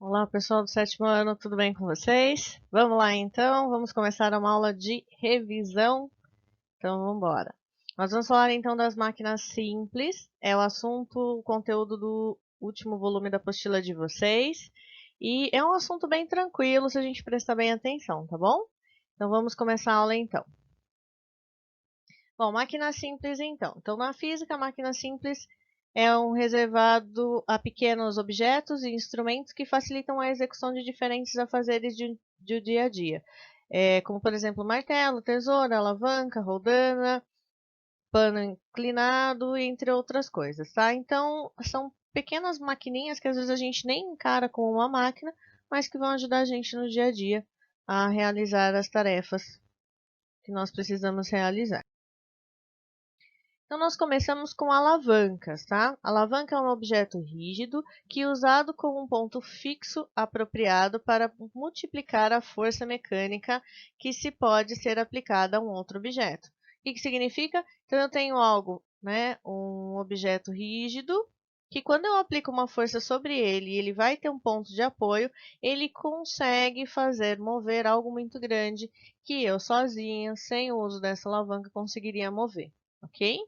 Olá, pessoal do sétimo ano, tudo bem com vocês? Vamos lá então, vamos começar uma aula de revisão. Então vamos embora. Nós vamos falar então das máquinas simples, é o assunto, o conteúdo do último volume da apostila de vocês. E é um assunto bem tranquilo se a gente prestar bem atenção, tá bom? Então vamos começar a aula então. Bom, máquina simples então. Então, na física, a máquina simples é um reservado a pequenos objetos e instrumentos que facilitam a execução de diferentes afazeres do dia a dia. Como, por exemplo, martelo, tesoura, alavanca, roldana, pano inclinado, entre outras coisas, tá? Então, são pequenas maquininhas que às vezes a gente nem encara como uma máquina, mas que vão ajudar a gente no dia a dia a realizar as tarefas que nós precisamos realizar. Então, nós começamos com alavancas, tá? Alavanca é um objeto rígido que é usado como um ponto fixo apropriado para multiplicar a força mecânica que se pode ser aplicada a um outro objeto. O que significa? Então, eu tenho algo, né, um objeto rígido, que quando eu aplico uma força sobre ele e ele vai ter um ponto de apoio, ele consegue fazer mover algo muito grande que eu sozinha, sem o uso dessa alavanca, conseguiria mover, ok?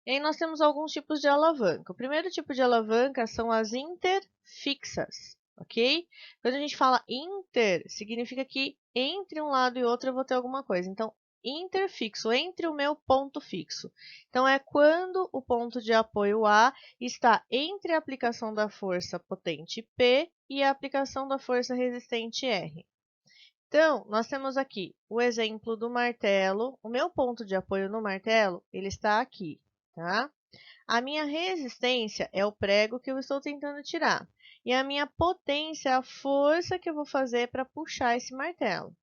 E aí nós temos alguns tipos de alavanca. O primeiro tipo de alavanca são as interfixas, ok? Quando a gente fala inter, significa que entre um lado e outro eu vou ter alguma coisa. Então, interfixo, entre o meu ponto fixo. Então, é quando o ponto de apoio A está entre a aplicação da força potente P e a aplicação da força resistente R. Então, nós temos aqui o exemplo do martelo. O meu ponto de apoio no martelo, ele está aqui, tá? A minha resistência é o prego que eu estou tentando tirar. E a minha potência é a força que eu vou fazer para puxar esse martelo.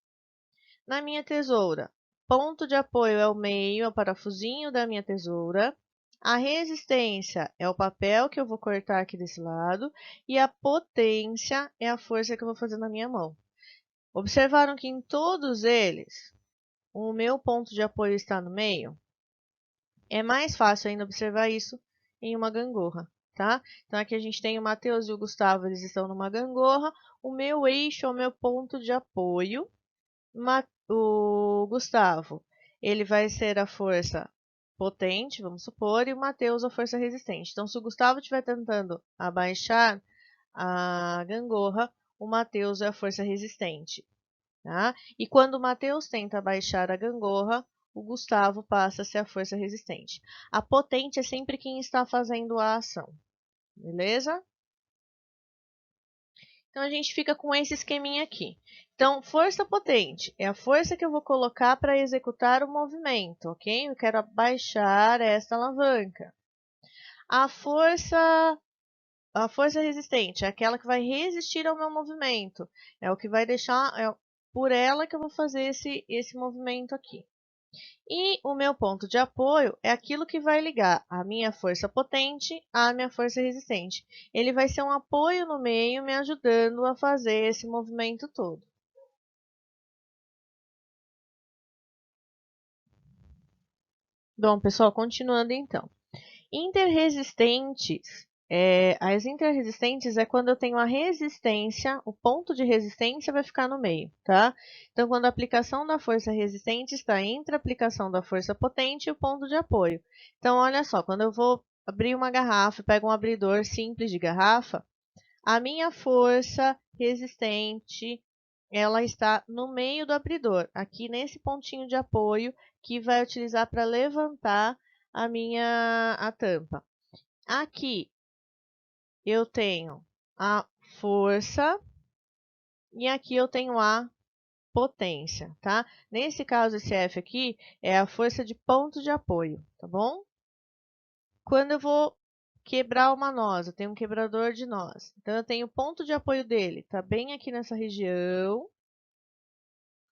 Na minha tesoura, ponto de apoio é o meio, é o parafusinho da minha tesoura. A resistência é o papel que eu vou cortar aqui desse lado. E a potência é a força que eu vou fazer na minha mão. Observaram que em todos eles, o meu ponto de apoio está no meio? É mais fácil ainda observar isso em uma gangorra, tá? Então, aqui a gente tem o Matheus e o Gustavo, eles estão numa gangorra. O meu eixo é o meu ponto de apoio. O Gustavo, ele vai ser a força potente, vamos supor, e o Matheus a força resistente. Então, se o Gustavo estiver tentando abaixar a gangorra, o Matheus é a força resistente. Tá? E quando o Matheus tenta baixar a gangorra, o Gustavo passa a ser a força resistente. A potente é sempre quem está fazendo a ação, beleza? Então, a gente fica com esse esqueminha aqui. Então, força potente é a força que eu vou colocar para executar o movimento, ok? Eu quero abaixar essa alavanca. A força, a força resistente é aquela que vai resistir ao meu movimento. É o que vai deixar, é por ela que eu vou fazer esse movimento aqui. E o meu ponto de apoio é aquilo que vai ligar a minha força potente à minha força resistente. Ele vai ser um apoio no meio, me ajudando a fazer esse movimento todo. Bom, pessoal, continuando então. Interresistentes. As interresistentes é quando eu tenho a resistência, o ponto de resistência vai ficar no meio, tá? Então, quando a aplicação da força resistente está entre a aplicação da força potente e o ponto de apoio. Então, olha só, quando eu vou abrir uma garrafa, pego um abridor simples de garrafa, a minha força resistente, ela está no meio do abridor, aqui nesse pontinho de apoio que vai utilizar para levantar a tampa. Aqui eu tenho a força e aqui eu tenho a potência, tá? Nesse caso, esse F aqui é a força de ponto de apoio, tá bom? Quando eu vou quebrar uma noz, eu tenho um quebrador de noz. Então, eu tenho o ponto de apoio dele, tá bem aqui nessa região.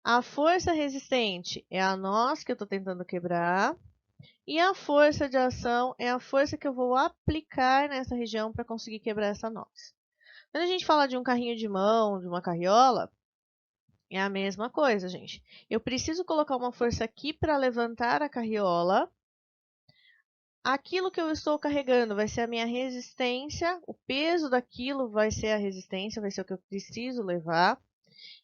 A força resistente é a noz que eu estou tentando quebrar. E a força de ação é a força que eu vou aplicar nessa região para conseguir quebrar essa noz. Quando a gente fala de um carrinho de mão, de uma carriola, é a mesma coisa, gente. Eu preciso colocar uma força aqui para levantar a carriola. aquilo que eu estou carregando vai ser a minha resistência, o peso daquilo vai ser a resistência, vai ser o que eu preciso levar.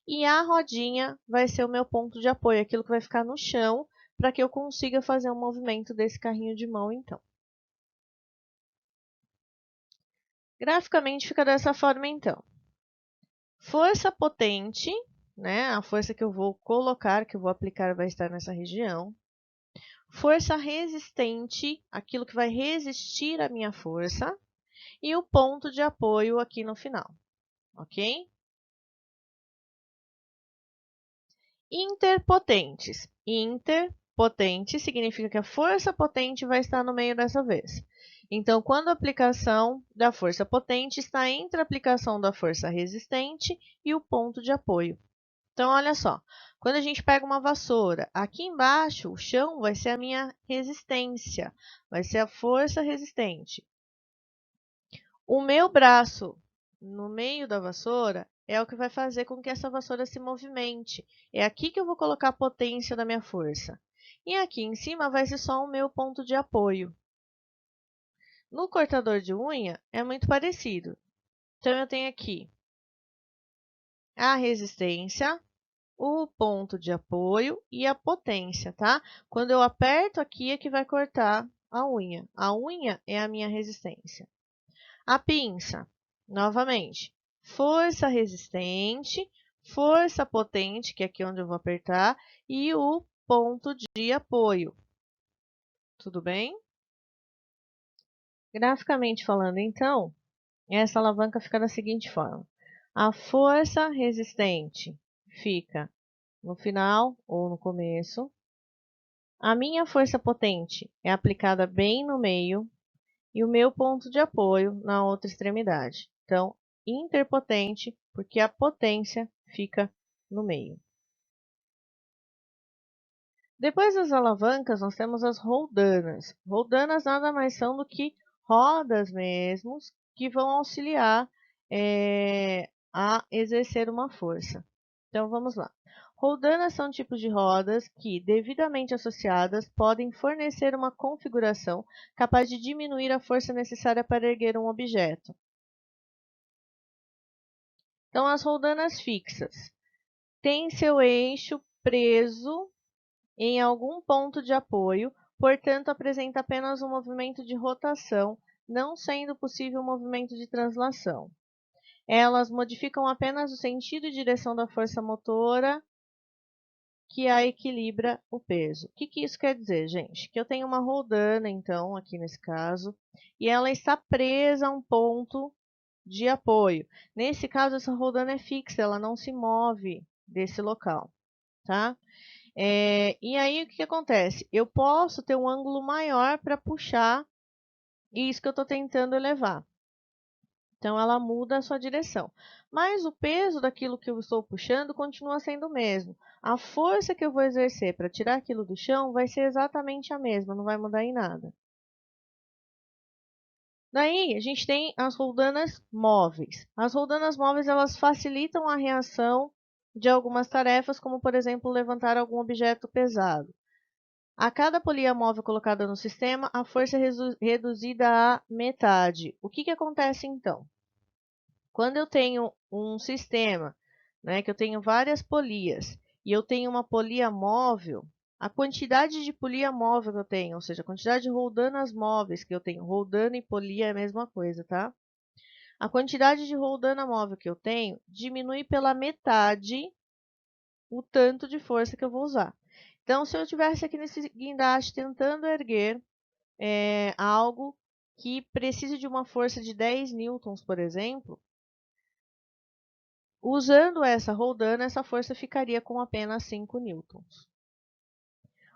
E a rodinha vai ser o meu ponto de apoio, aquilo que vai ficar no chão, para que eu consiga fazer um movimento desse carrinho de mão, então. Graficamente fica dessa forma, então. Força potente, né? A força que eu vou colocar, que eu vou aplicar, vai estar nessa região. Força resistente, aquilo que vai resistir à minha força. E o ponto de apoio aqui no final, ok? Interpotentes. Interpotente significa que a força potente vai estar no meio dessa vez. Então, quando a aplicação da força potente está entre a aplicação da força resistente e o ponto de apoio. Então, olha só, quando a gente pega uma vassoura, aqui embaixo o chão vai ser a minha resistência, vai ser a força resistente. O meu braço no meio da vassoura é o que vai fazer com que essa vassoura se movimente. É aqui que eu vou colocar a potência da minha força. E aqui em cima vai ser só o meu ponto de apoio. No cortador de unha é muito parecido. Então, eu tenho aqui a resistência, o ponto de apoio e a potência, tá? Quando eu aperto aqui é que vai cortar a unha. A unha é a minha resistência. A pinça, novamente, força resistente, força potente, que é aqui onde eu vou apertar, e o ponto de apoio. Tudo bem? Graficamente falando, então, essa alavanca fica da seguinte forma. A força resistente fica no final ou no começo. A minha força potente é aplicada bem no meio e o meu ponto de apoio na outra extremidade. Então, interpotente, porque a potência fica no meio. Depois das alavancas, nós temos as roldanas. Roldanas nada mais são do que rodas mesmos que vão auxiliar a exercer uma força. Então, vamos lá. Roldanas são tipos de rodas que, devidamente associadas, podem fornecer uma configuração capaz de diminuir a força necessária para erguer um objeto. Então, as roldanas fixas têm seu eixo preso em algum ponto de apoio, portanto, apresenta apenas um movimento de rotação, não sendo possível um movimento de translação. Elas modificam apenas o sentido e direção da força motora que a equilibra o peso. O que isso quer dizer, gente? Que eu tenho uma roldana, então, aqui nesse caso, e ela está presa a um ponto de apoio. Nesse caso, essa roldana é fixa, ela não se move desse local, tá? E aí, o que acontece? Eu posso ter um ângulo maior para puxar isso que eu estou tentando elevar. Então, ela muda a sua direção. Mas o peso daquilo que eu estou puxando continua sendo o mesmo. A força que eu vou exercer para tirar aquilo do chão vai ser exatamente a mesma, não vai mudar em nada. Daí, a gente tem as roldanas móveis. As roldanas móveis, elas facilitam a reação de algumas tarefas, como, por exemplo, levantar algum objeto pesado. A cada polia móvel colocada no sistema, a força é reduzida à metade. O que acontece, então? Quando eu tenho um sistema, né, que eu tenho várias polias, e eu tenho uma polia móvel, a quantidade de polia móvel que eu tenho, ou seja, a quantidade de roldanas móveis que eu tenho, roldana e polia é a mesma coisa, tá? A quantidade de roldana móvel que eu tenho diminui pela metade o tanto de força que eu vou usar. Então, se eu estivesse aqui nesse guindaste tentando erguer algo que precise de uma força de 10 newtons, por exemplo, usando essa roldana, essa força ficaria com apenas 5 newtons.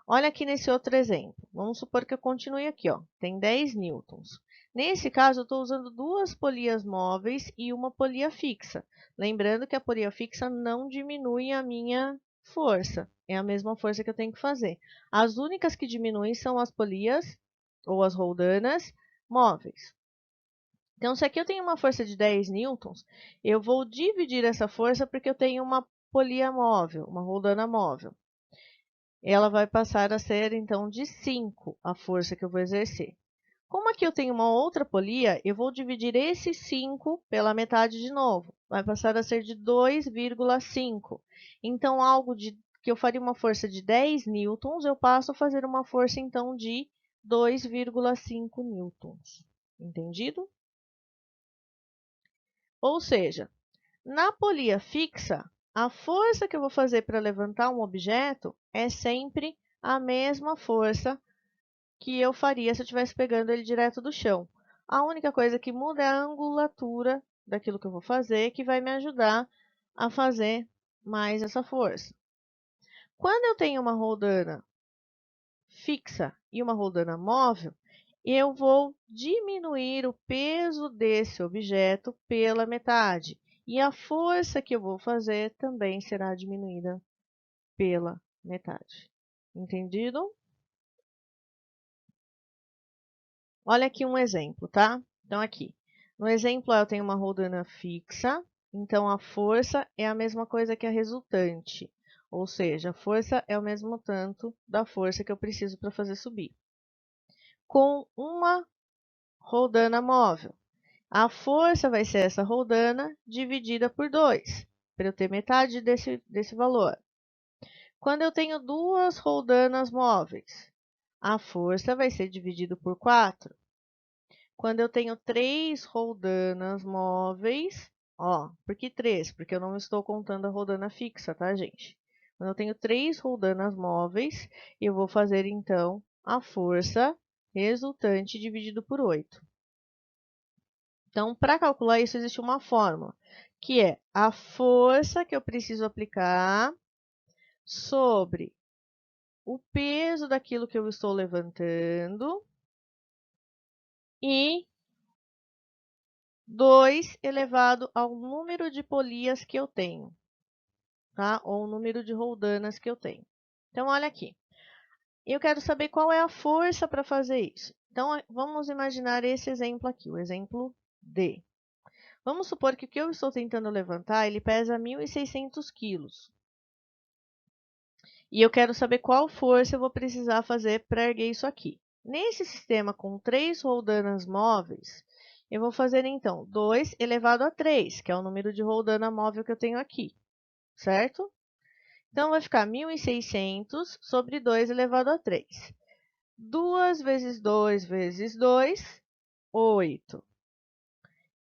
Olha aqui nesse outro exemplo. Vamos supor que eu continue aqui, ó. Tem 10 newtons. Nesse caso, eu estou usando duas polias móveis e uma polia fixa. Lembrando que a polia fixa não diminui a minha força. É a mesma força que eu tenho que fazer. As únicas que diminuem são as polias, ou as roldanas, móveis. Então, se aqui eu tenho uma força de 10 newtons, eu vou dividir essa força porque eu tenho uma polia móvel, uma roldana móvel. Ela vai passar a ser, então, de 5 a força que eu vou exercer. Como aqui eu tenho uma outra polia, eu vou dividir esse 5 pela metade de novo. Vai passar a ser de 2,5. Então, algo que eu faria uma força de 10 newtons, eu passo a fazer uma força, então, de 2,5 newtons. Entendido? Ou seja, na polia fixa, a força que eu vou fazer para levantar um objeto é sempre a mesma força que eu faria se eu estivesse pegando ele direto do chão. A única coisa que muda é a angulatura daquilo que eu vou fazer, que vai me ajudar a fazer mais essa força. Quando eu tenho uma roldana fixa e uma roldana móvel, eu vou diminuir o peso desse objeto pela metade. E a força que eu vou fazer também será diminuída pela metade. Entendido? Olha aqui um exemplo, tá? Então, aqui. No exemplo, eu tenho uma roldana fixa, então a força é a mesma coisa que a resultante. Ou seja, a força é o mesmo tanto da força que eu preciso para fazer subir. Com uma roldana móvel, a força vai ser essa roldana dividida por 2, para eu ter metade desse valor. Quando eu tenho duas roldanas móveis, a força vai ser dividida por 4. Quando eu tenho 3 roldanas móveis, ó, por que 3? Porque eu não estou contando a roldana fixa, tá, gente? Quando eu tenho 3 roldanas móveis, eu vou fazer, então, a força resultante dividido por 8. Então, para calcular isso, existe uma fórmula, que é a força que eu preciso aplicar sobre o peso daquilo que eu estou levantando e 2 elevado ao número de polias que eu tenho, tá? Ou o número de roldanas que eu tenho. Então, olha aqui. Eu quero saber qual é a força para fazer isso. Então, vamos imaginar esse exemplo aqui, o exemplo D. Vamos supor que o que eu estou tentando levantar, ele pesa 1.600 quilos. E eu quero saber qual força eu vou precisar fazer para erguer isso aqui. Nesse sistema com 3 roldanas móveis, eu vou fazer, então, 2 elevado a 3, que é o número de roldana móvel que eu tenho aqui, certo? Então, vai ficar 1.600 sobre 2 elevado a 3. 2 vezes 2 vezes 2, 8.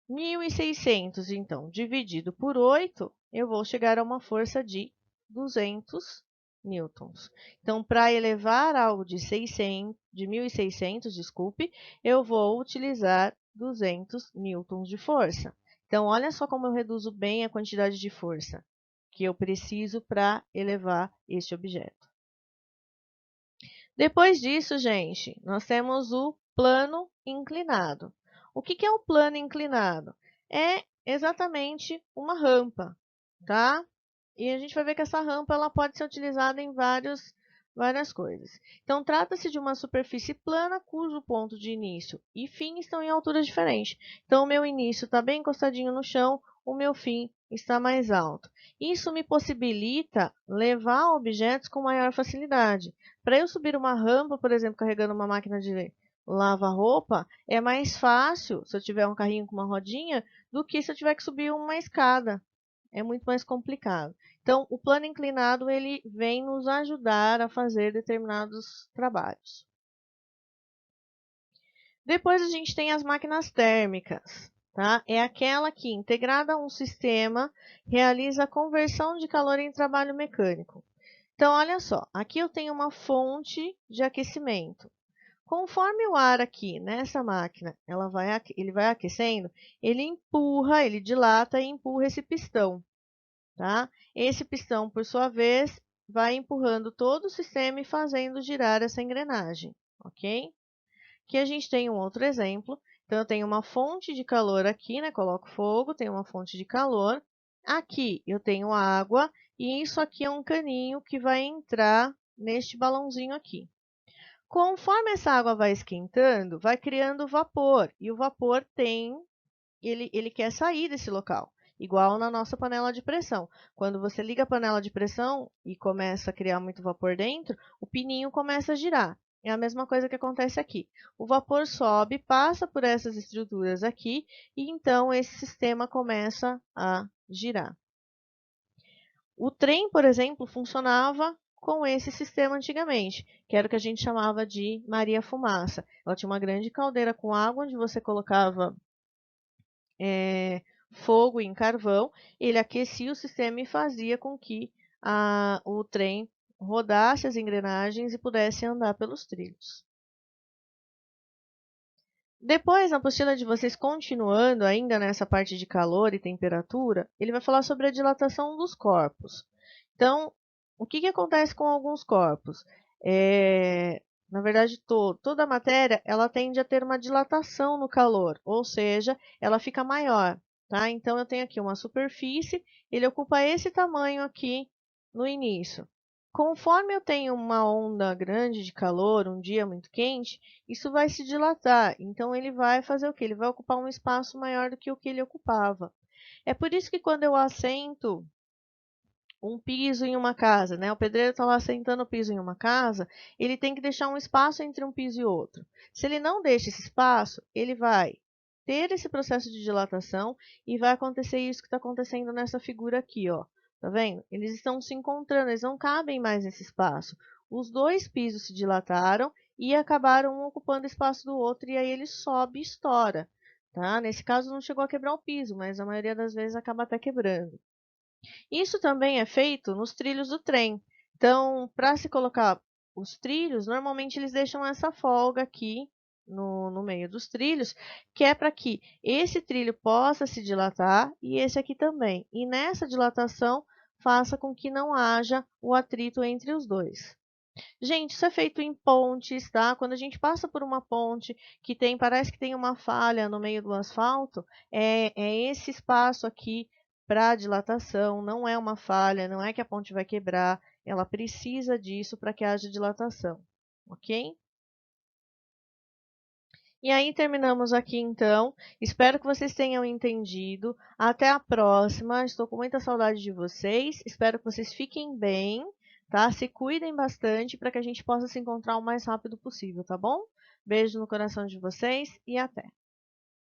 1.600, então, dividido por 8, eu vou chegar a uma força de 200 newtons. Então, para elevar algo de 1.600, desculpe, eu vou utilizar 200 newtons de força. Então, olha só como eu reduzo bem a quantidade de força que eu preciso para elevar este objeto. Depois disso, gente, nós temos o plano inclinado. O que é o plano inclinado? É exatamente uma rampa, tá? E a gente vai ver que essa rampa ela pode ser utilizada em várias coisas. Então, trata-se de uma superfície plana cujo ponto de início e fim estão em alturas diferentes. Então, o meu início está bem encostadinho no chão, o meu fim está mais alto. Isso me possibilita levar objetos com maior facilidade. Para eu subir uma rampa, por exemplo, carregando uma máquina de lavar roupa, é mais fácil se eu tiver um carrinho com uma rodinha do que se eu tiver que subir uma escada. É muito mais complicado. Então, o plano inclinado ele vem nos ajudar a fazer determinados trabalhos. Depois a gente tem as máquinas térmicas, tá? É aquela que, integrada a um sistema, realiza a conversão de calor em trabalho mecânico. Então, olha só, aqui eu tenho uma fonte de aquecimento. Conforme o ar aqui nessa máquina, ele vai aquecendo, ele empurra, ele dilata e empurra esse pistão, tá? Esse pistão, por sua vez, vai empurrando todo o sistema e fazendo girar essa engrenagem, ok? Aqui a gente tem um outro exemplo. Então, eu tenho uma fonte de calor aqui, né? Coloco fogo, tenho uma fonte de calor. Aqui eu tenho água e isso aqui é um caninho que vai entrar neste balãozinho aqui. Conforme essa água vai esquentando, vai criando vapor. E o vapor ele quer sair desse local. Igual na nossa panela de pressão. Quando você liga a panela de pressão e começa a criar muito vapor dentro, o pininho começa a girar. É a mesma coisa que acontece aqui. O vapor sobe, passa por essas estruturas aqui, e então esse sistema começa a girar. O trem, por exemplo, funcionava com esse sistema antigamente, que era o que a gente chamava de Maria Fumaça. Ela tinha uma grande caldeira com água, onde você colocava fogo em carvão, ele aquecia o sistema e fazia com que o trem rodasse as engrenagens e pudesse andar pelos trilhos. Depois, na apostila de vocês, continuando ainda nessa parte de calor e temperatura, ele vai falar sobre a dilatação dos corpos. Então, o que acontece com alguns corpos? Na verdade, toda a matéria ela tende a ter uma dilatação no calor, ou seja, ela fica maior. Tá? Então, eu tenho aqui uma superfície, ele ocupa esse tamanho aqui no início. Conforme eu tenho uma onda grande de calor, um dia muito quente, isso vai se dilatar. Então, ele vai fazer o quê? Ele vai ocupar um espaço maior do que o que ele ocupava. É por isso que quando eu assento um piso em uma casa, né? O pedreiro está lá assentando o piso em uma casa, ele tem que deixar um espaço entre um piso e outro. Se ele não deixa esse espaço, ele vai ter esse processo de dilatação e vai acontecer isso que está acontecendo nessa figura aqui, ó. Tá vendo? Eles estão se encontrando, eles não cabem mais nesse espaço. Os dois pisos se dilataram e acabaram um ocupando o espaço do outro, e aí ele sobe e estoura. Tá? Nesse caso não chegou a quebrar o piso, mas a maioria das vezes acaba até quebrando. Isso também é feito nos trilhos do trem. Então, para se colocar os trilhos, normalmente eles deixam essa folga aqui no meio dos trilhos, que é para que esse trilho possa se dilatar e esse aqui também. E nessa dilatação, faça com que não haja o atrito entre os dois. Gente, isso é feito em pontes, tá? Quando a gente passa por uma ponte que parece que tem uma falha no meio do asfalto, é esse espaço aqui para dilatação, não é uma falha, não é que a ponte vai quebrar, ela precisa disso para que haja dilatação, ok? E aí terminamos aqui então. Espero que vocês tenham entendido. Até a próxima. Estou com muita saudade de vocês. Espero que vocês fiquem bem, tá? Se cuidem bastante para que a gente possa se encontrar o mais rápido possível, tá bom? Beijo no coração de vocês e até.